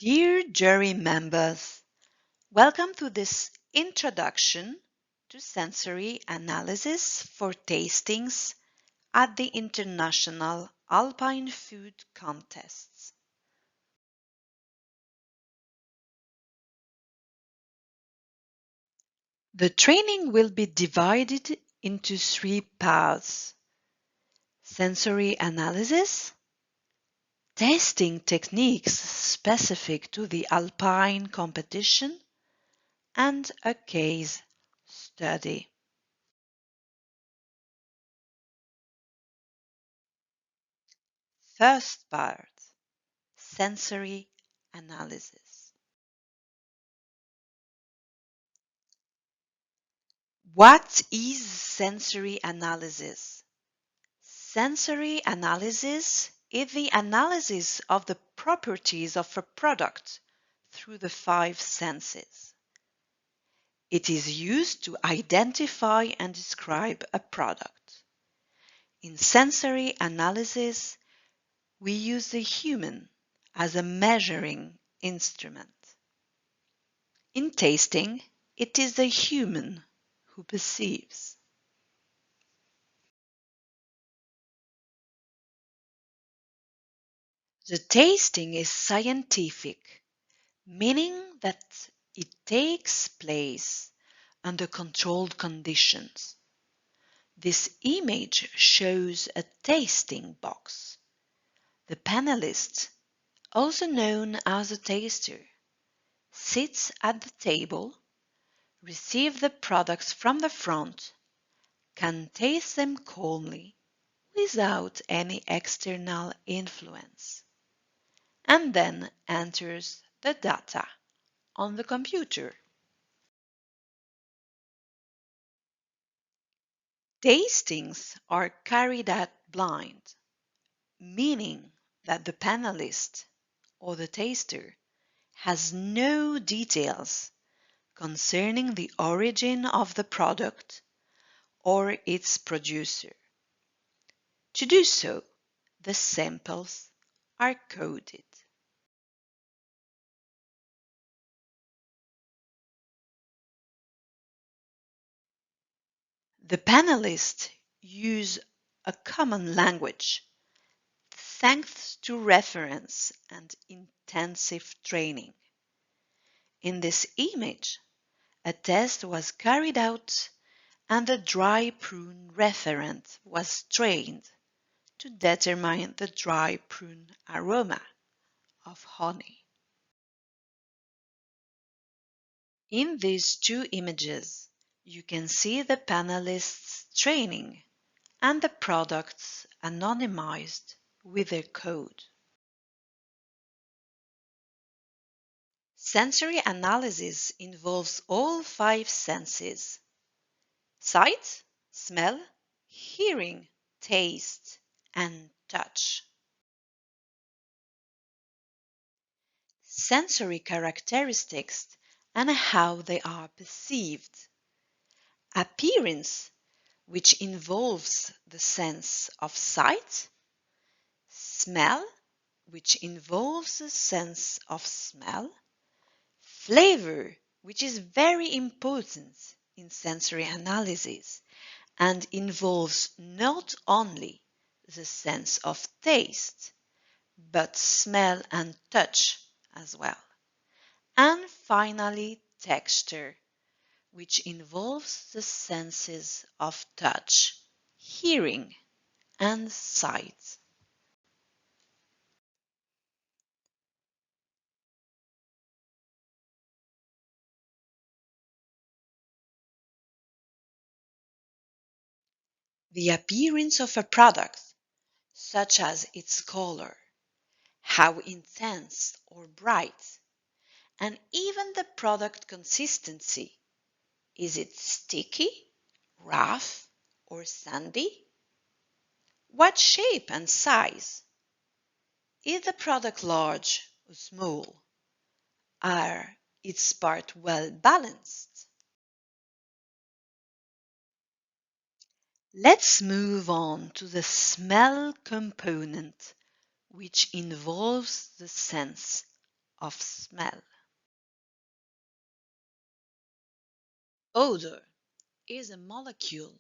Dear jury members, welcome to this introduction to sensory analysis for tastings at the International Alpine Food Contests. The training will be divided into 3 paths: sensory analysis, tasting techniques specific to the alpine competition, and a case study. First part, sensory analysis. What is sensory analysis? Sensory analysis is the analysis of the properties of a product through the 5 senses. It is used to identify and describe a product. In sensory analysis, we use the human as a measuring instrument. In tasting, it is the human who perceives. The tasting is scientific, meaning that it takes place under controlled conditions. This image shows a tasting box. The panelist, also known as a taster, sits at the table, receives the products from the front, can taste them calmly without any external influence, and then enters the data on the computer. Tastings are carried out blind, meaning that the panelist or the taster has no details concerning the origin of the product or its producer. To do so, the samples are coded. The panelists use a common language thanks to reference and intensive training. In this image, a test was carried out and the dry prune referent was trained to determine the dry prune aroma of honey. In these 2 images, you can see the panelists' training and the products anonymized with their code. Sensory analysis involves all 5 senses: sight, smell, hearing, taste, and touch. Sensory characteristics and how they are perceived. Appearance, which involves the sense of sight. Smell, which involves the sense of smell. Flavor, which is very important in sensory analysis and involves not only the sense of taste, but smell and touch as well. And finally, texture, which involves the senses of touch, hearing, and sight. The appearance of a product, such as its color, how intense or bright, and even the product consistency. Is it sticky, rough, or sandy? What shape and size? Is the product large or small? Are its parts well balanced? Let's move on to the smell component, which involves the sense of smell. Odor is a molecule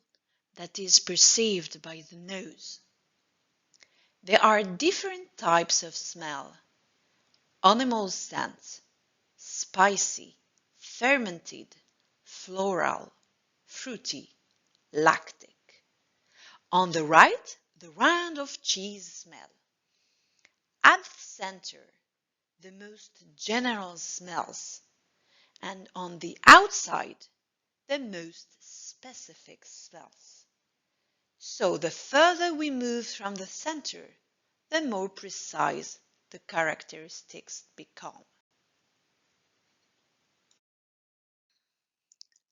that is perceived by the nose. There are different types of smell: animal scent, spicy, fermented, floral, fruity, lactic. On the right, the round of cheese smell. At the center, the most general smells, and on the outside, the most specific smells. So the further we move from the center, the more precise the characteristics become.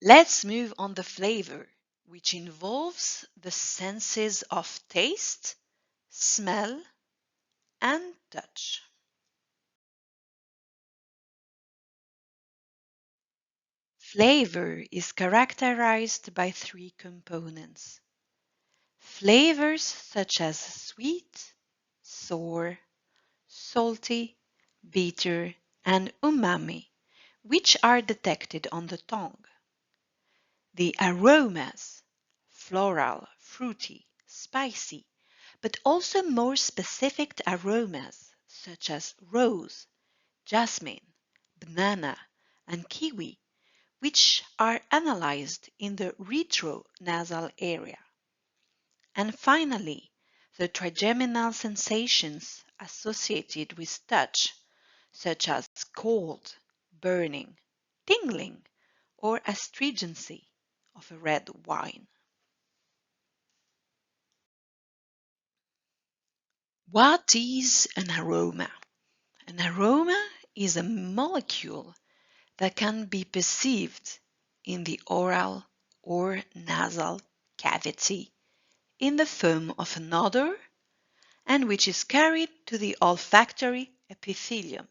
Let's move on the flavor, which involves the senses of taste, smell, and touch. Flavor is characterized by three components. Flavors such as sweet, sour, salty, bitter, and umami, which are detected on the tongue. The aromas, floral, fruity, spicy, but also more specific aromas such as rose, jasmine, banana, and kiwi, which are analyzed in the retronasal area. And finally, the trigeminal sensations associated with touch, such as cold, burning, tingling, or astringency of a red wine. What is an aroma? An aroma is a molecule that can be perceived in the oral or nasal cavity in the form of an odor and which is carried to the olfactory epithelium.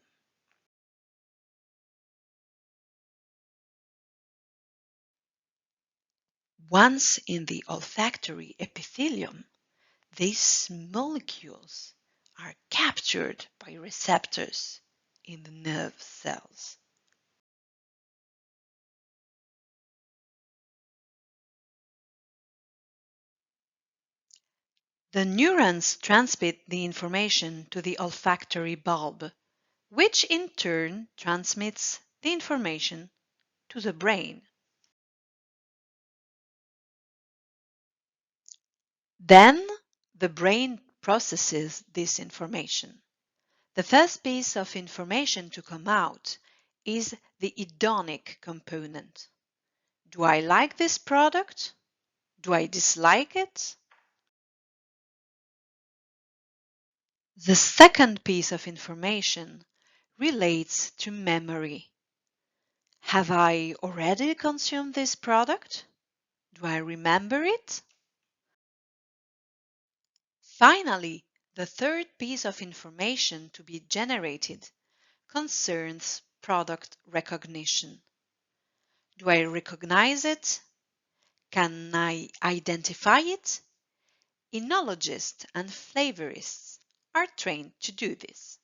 Once in the olfactory epithelium, these molecules are captured by receptors in the nerve cells. The neurons transmit the information to the olfactory bulb, which in turn transmits the information to the brain. Then the brain processes this information. The first piece of information to come out is the hedonic component. Do I like this product? Do I dislike it? The second piece of information relates to memory. Have I already consumed this product? Do I remember it? Finally, the third piece of information to be generated concerns product recognition. Do I recognize it? Can I identify it? Enologists and flavorists are trained to do this.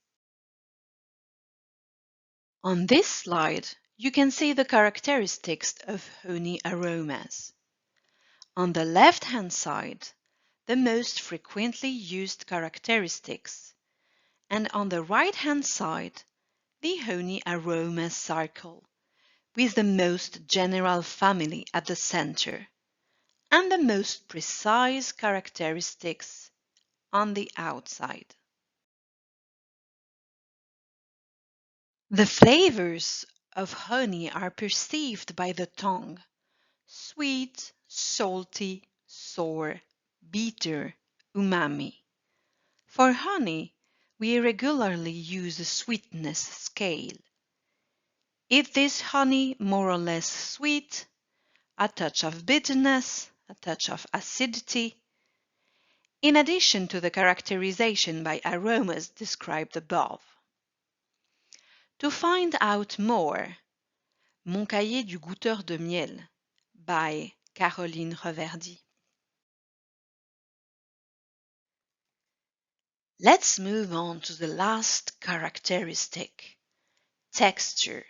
On this slide, you can see the characteristics of honey aromas. On the left-hand side, the most frequently used characteristics, and on the right-hand side, the honey aroma circle, with the most general family at the center, and the most precise characteristics on the outside. The flavors of honey are perceived by the tongue: sweet, salty, sour, bitter, umami. For honey, we regularly use a sweetness scale. Is this honey more or less sweet? A touch of bitterness, a touch of acidity? In addition to the characterization by aromas described above. To find out more, Mon cahier du goûteur de miel by Caroline Reverdy. Let's move on to the last characteristic, texture,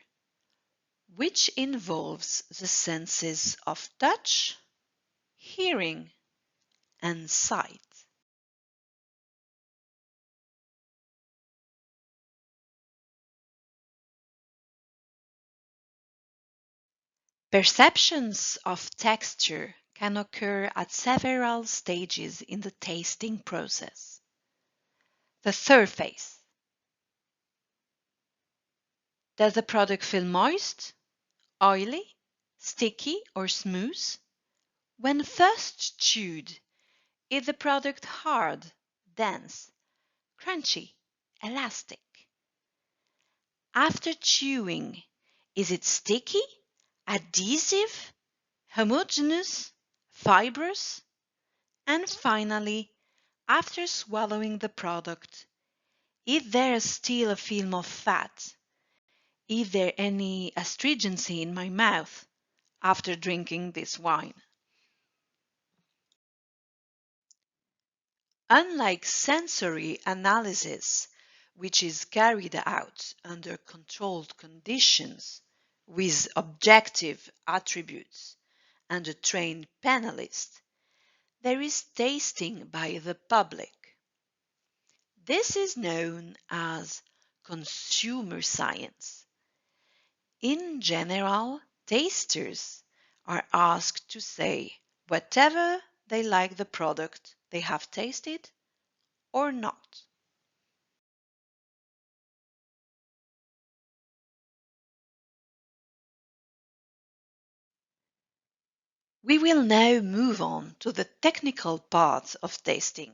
which involves the senses of touch, hearing, and sight. Perceptions of texture can occur at several stages in the tasting process. The surface. Does the product feel moist, oily, sticky, or smooth? When first chewed, is the product hard, dense, crunchy, elastic? After chewing, is it sticky, adhesive, homogeneous, fibrous? And finally, after swallowing the product, is there still a film of fat? Is there any astringency in my mouth after drinking this wine? Unlike sensory analysis, which is carried out under controlled conditions with objective attributes and a trained panelist, there is tasting by the public. This is known as consumer science. In general, tasters are asked to say whatever they like the product they have tasted or not. We will now move on to the technical part of tasting,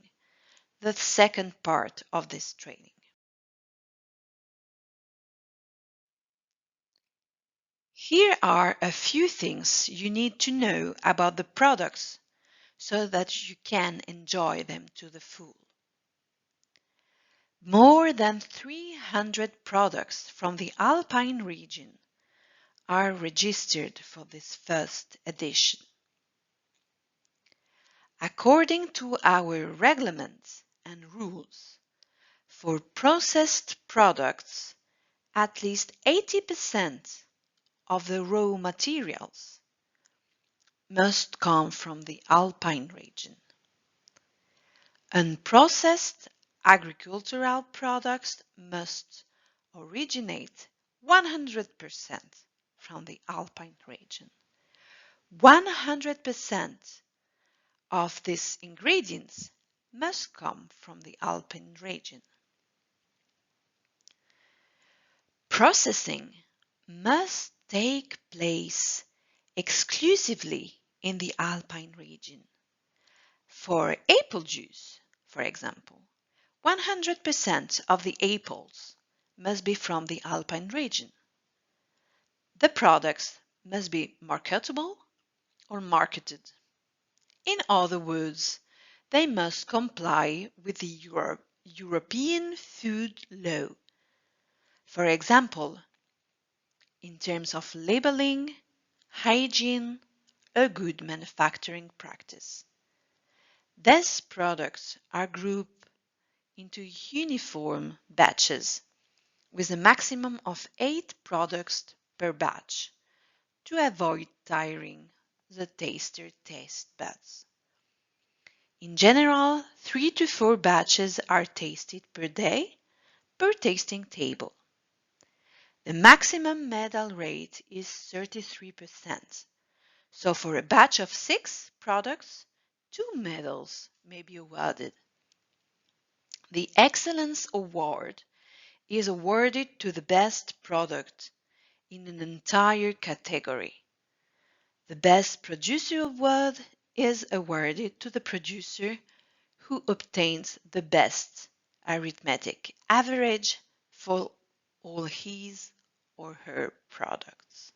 the second part of this training. Here are a few things you need to know about the products so that you can enjoy them to the full. More than 300 products from the Alpine region are registered for this first edition. According to our regulations and rules, for processed products, at least 80% of the raw materials must come from the Alpine region. Unprocessed agricultural products must originate 100% from the Alpine region. 100% of these ingredients must come from the Alpine region. Processing must take place exclusively in the Alpine region. For apple juice, for example, 100% of the apples must be from the Alpine region. The products must be marketable or marketed. In other words, they must comply with the European food law. For example, in terms of labeling, hygiene, or good manufacturing practice. These products are grouped into uniform batches with a maximum of 8 products per batch to avoid tiring the taster taste buds. In general, 3 to 4 batches are tasted per day per tasting table. The maximum medal rate is 33%. So for a batch of 6 products, 2 medals may be awarded. The Excellence Award is awarded to the best product in an entire category. The Best Producer Award is awarded to the producer who obtains the best arithmetic average for all his or her products.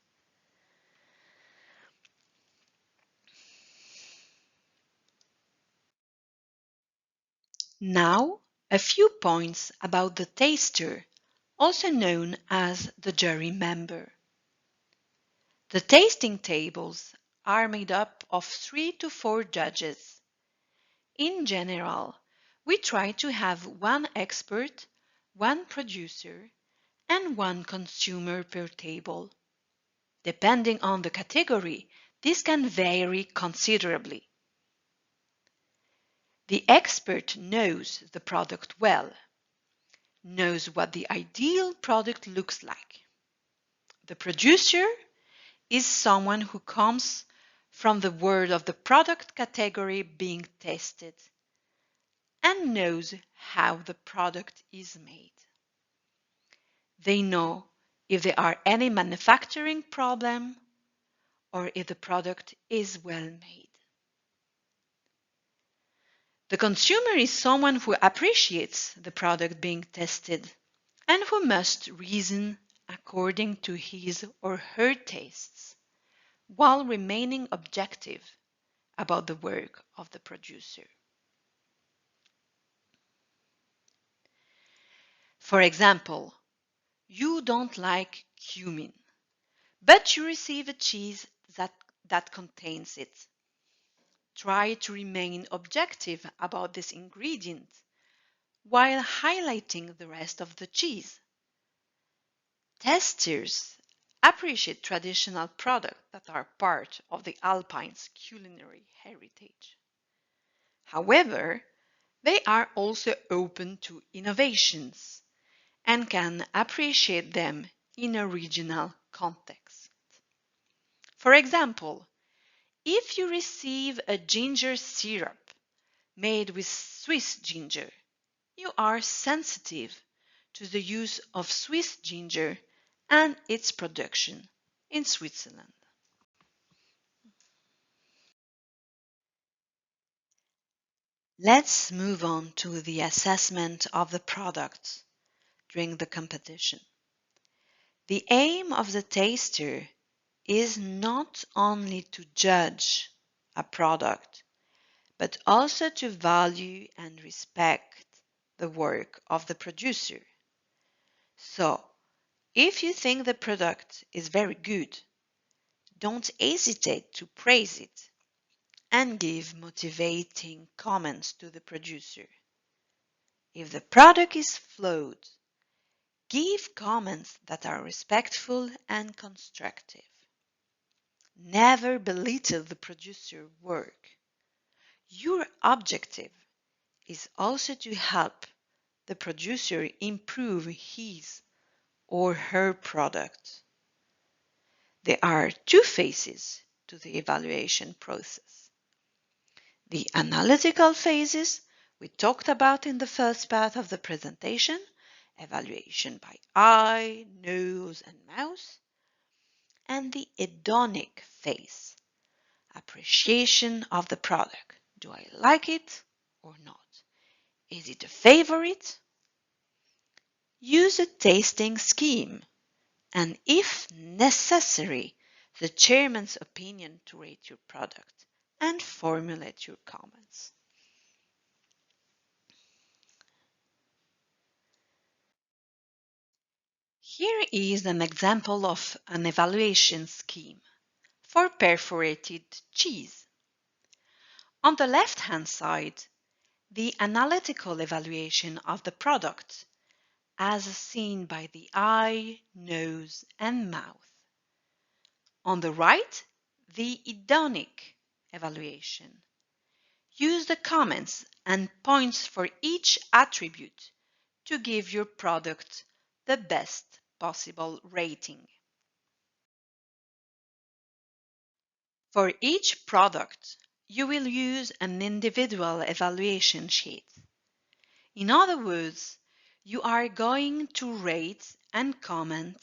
Now, a few points about the taster, also known as the jury member. The tasting tables are made up of 3 to 4 judges. In general, we try to have one expert, one producer, and one consumer per table. Depending on the category, this can vary considerably. The expert knows the product well, knows what the ideal product looks like. The producer is someone who comes from the world of the product category being tested and knows how the product is made. They know if there are any manufacturing problem or if the product is well made. The consumer is someone who appreciates the product being tested and who must reason according to his or her tastes while remaining objective about the work of the producer. For example, you don't like cumin, but you receive a cheese that contains it. Try to remain objective about this ingredient while highlighting the rest of the cheese. Testers appreciate traditional products that are part of the Alpine's culinary heritage. However, they are also open to innovations and can appreciate them in a regional context. For example, if you receive a ginger syrup made with Swiss ginger, you are sensitive to the use of Swiss ginger and its production in Switzerland. Let's move on to the assessment of the product during the competition. The aim of the taster is not only to judge a product, but also to value and respect the work of the producer. So, if you think the product is very good, don't hesitate to praise it and give motivating comments to the producer. If the product is flawed, give comments that are respectful and constructive. Never belittle the producer's work. Your objective is also to help the producer improve his or her product. There are two phases to the evaluation process. The analytical phases we talked about in the first part of the presentation, evaluation by eye, nose, and mouth, and the hedonic phase, appreciation of the product. Do I like it or not? Is it a favorite? Use a tasting scheme and, if necessary, the chairman's opinion to rate your product and formulate your comments. Here is an example of an evaluation scheme for perforated cheese. On the left-hand side, the analytical evaluation of the product as seen by the eye, nose, and mouth. On the right, the hedonic evaluation. Use the comments and points for each attribute to give your product the best possible rating. For each product, you will use an individual evaluation sheet. In other words, you are going to rate and comment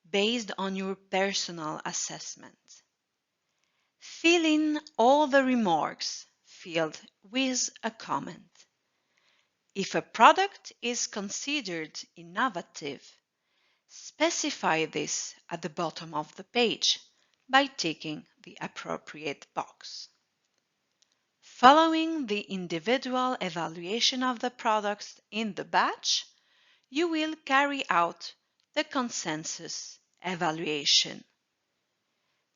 based on your personal assessment. Fill in all the remarks filled with a comment. If a product is considered innovative, specify this at the bottom of the page by ticking the appropriate box. Following the individual evaluation of the products in the batch, you will carry out the consensus evaluation.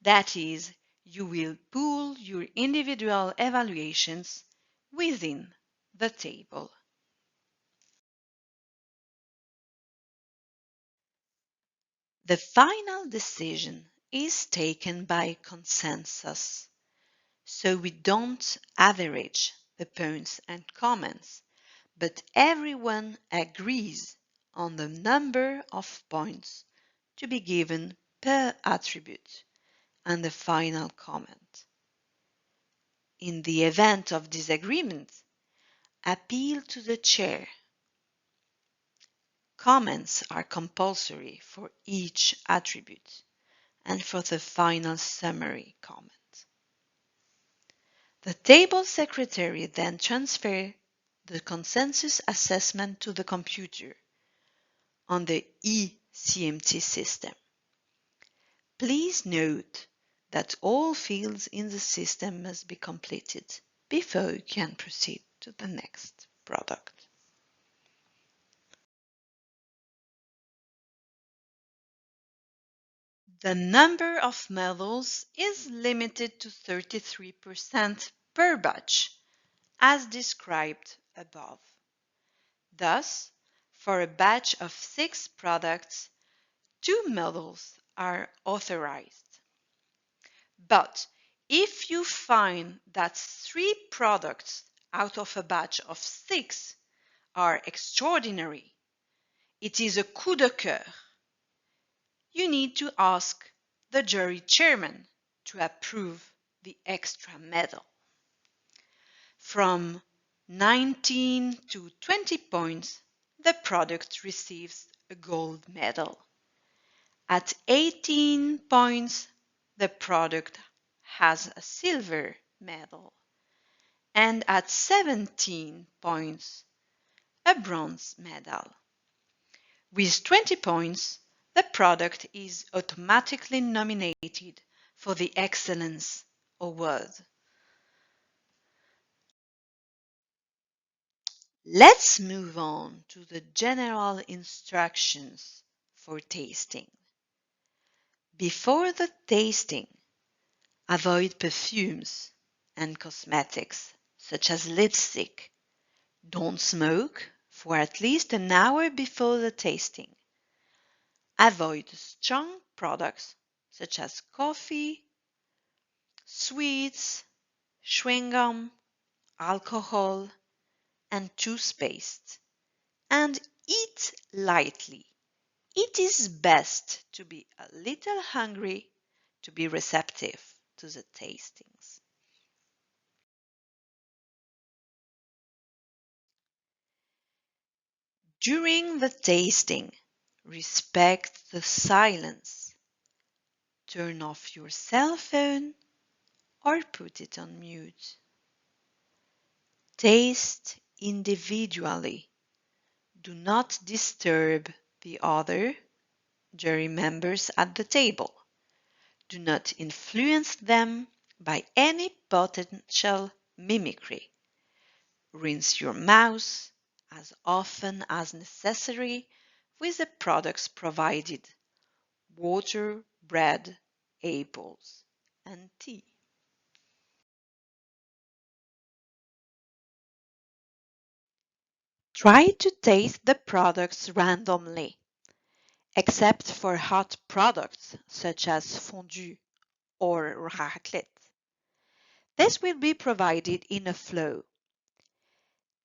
That is, you will pool your individual evaluations within the table. The final decision is taken by consensus, so we don't average the points and comments, but everyone agrees on the number of points to be given per attribute and the final comment. In the event of disagreement, appeal to the chair. Comments are compulsory for each attribute and for the final summary comment. The table secretary then transfers the consensus assessment to the computer on the eCMT system. Please note that all fields in the system must be completed before you can proceed to the next product. The number of medals is limited to 33% per batch, as described above. Thus, for a batch of 6 products, 2 medals are authorized. But if you find that 3 products out of a batch of 6 are extraordinary, it is a coup de cœur. You need to ask the jury chairman to approve the extra medal. From 19 to 20 points, the product receives a gold medal. At 18 points, the product has a silver medal. And at 17 points, a bronze medal. With 20 points, the product is automatically nominated for the Excellence Award. Let's move on to the general instructions for tasting. Before the tasting, avoid perfumes and cosmetics such as lipstick. Don't smoke for at least an hour before the tasting. Avoid strong products such as coffee, sweets, chewing gum, alcohol, and toothpaste. And eat lightly. It is best to be a little hungry to be receptive to the tastings. During the tasting, respect the silence. Turn off your cell phone or put it on mute. Taste individually. Do not disturb the other jury members at the table. Do not influence them by any potential mimicry. Rinse your mouth as often as necessary with the products provided: water, bread, apples, and tea. Try to taste the products randomly, except for hot products such as fondue or raclette. This will be provided in a flow.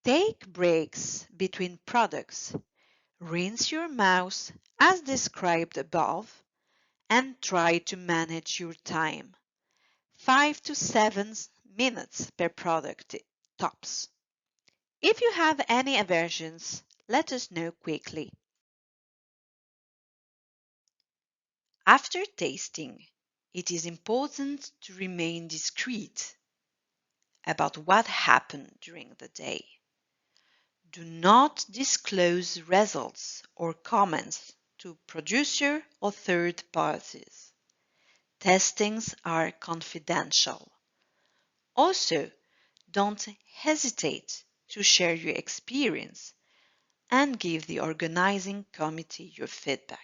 Take breaks between products. Rinse your mouth as described above and try to manage your time. 5 to 7 minutes per product tops. If you have any aversions, let us know quickly. After tasting, it is important to remain discreet about what happened during the day. Do not disclose results or comments to producer or third parties. Testings are confidential. Also, don't hesitate to share your experience and give the organizing committee your feedback.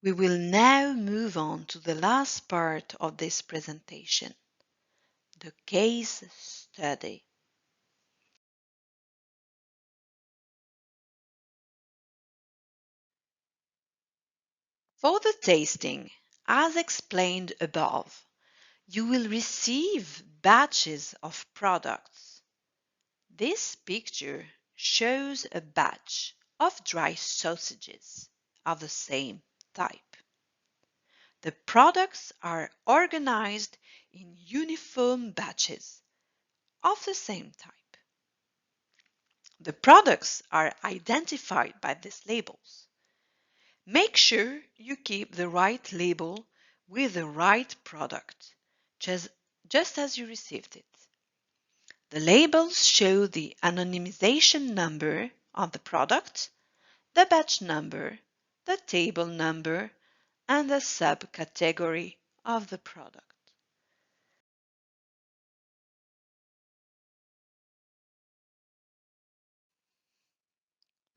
We will now move on to the last part of this presentation, the case study. For the tasting, as explained above, you will receive batches of products. This picture shows a batch of dry sausages of the same type. The products are organized in uniform batches of the same type. The products are identified by these labels. Make sure you keep the right label with the right product, just as you received it. The labels show the anonymization number of the product, the batch number, the table number, and the subcategory of the product.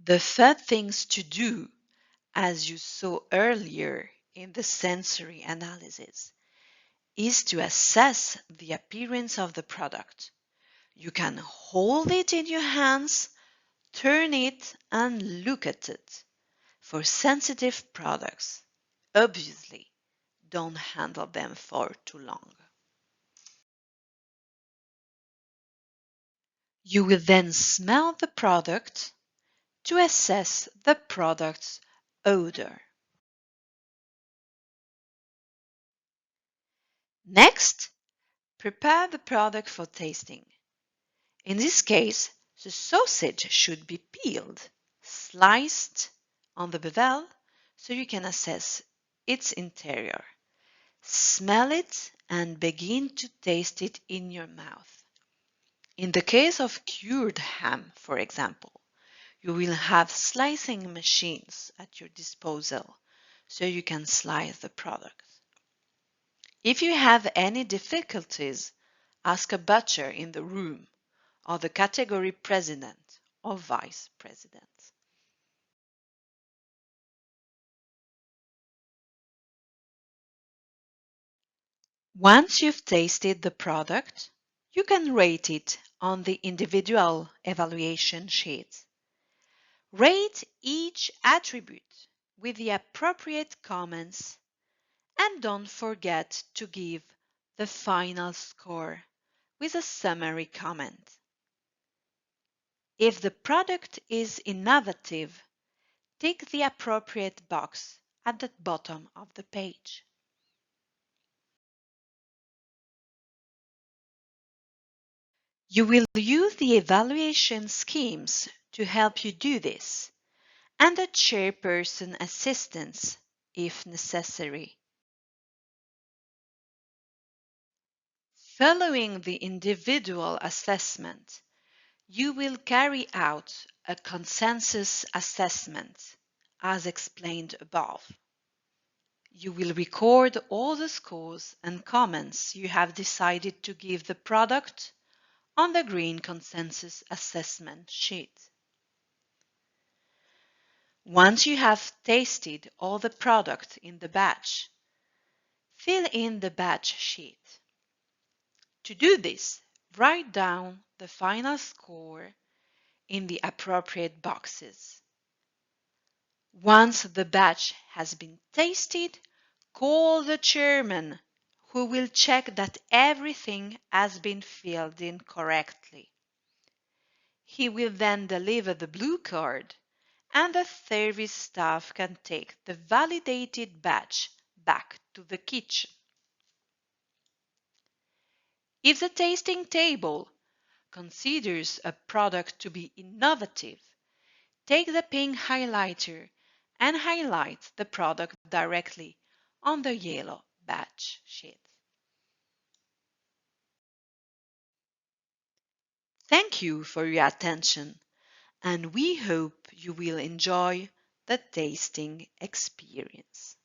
The third things to do, as you saw earlier in the sensory analysis, is to assess the appearance of the product. You can hold it in your hands, turn it, and look at it. For sensitive products, obviously, don't handle them for too long. You will then smell the product to assess the product's odor. Next, prepare the product for tasting. In this case, the sausage should be peeled, sliced on the bevel so you can assess its interior. Smell it and begin to taste it in your mouth. In the case of cured ham, for example, you will have slicing machines at your disposal so you can slice the product. If you have any difficulties, ask a butcher in the room or the category president or vice president. Once you've tasted the product, you can rate it on the individual evaluation sheet. Rate each attribute with the appropriate comments and don't forget to give the final score with a summary comment. If the product is innovative, tick the appropriate box at the bottom of the page. You will use the evaluation schemes to help you do this, and the chairperson assistance if necessary. Following the individual assessment, you will carry out a consensus assessment, as explained above. You will record all the scores and comments you have decided to give the product on the green consensus assessment sheet. Once you have tasted all the product in the batch, fill in the batch sheet. To do this, write down the final score in the appropriate boxes. Once the batch has been tasted, call the chairman, who will check that everything has been filled in correctly. He will then deliver the blue card, and the service staff can take the validated batch back to the kitchen. If the tasting table considers a product to be innovative, take the pink highlighter and highlight the product directly on the yellow batch sheet. Thank you for your attention, and we hope you will enjoy the tasting experience.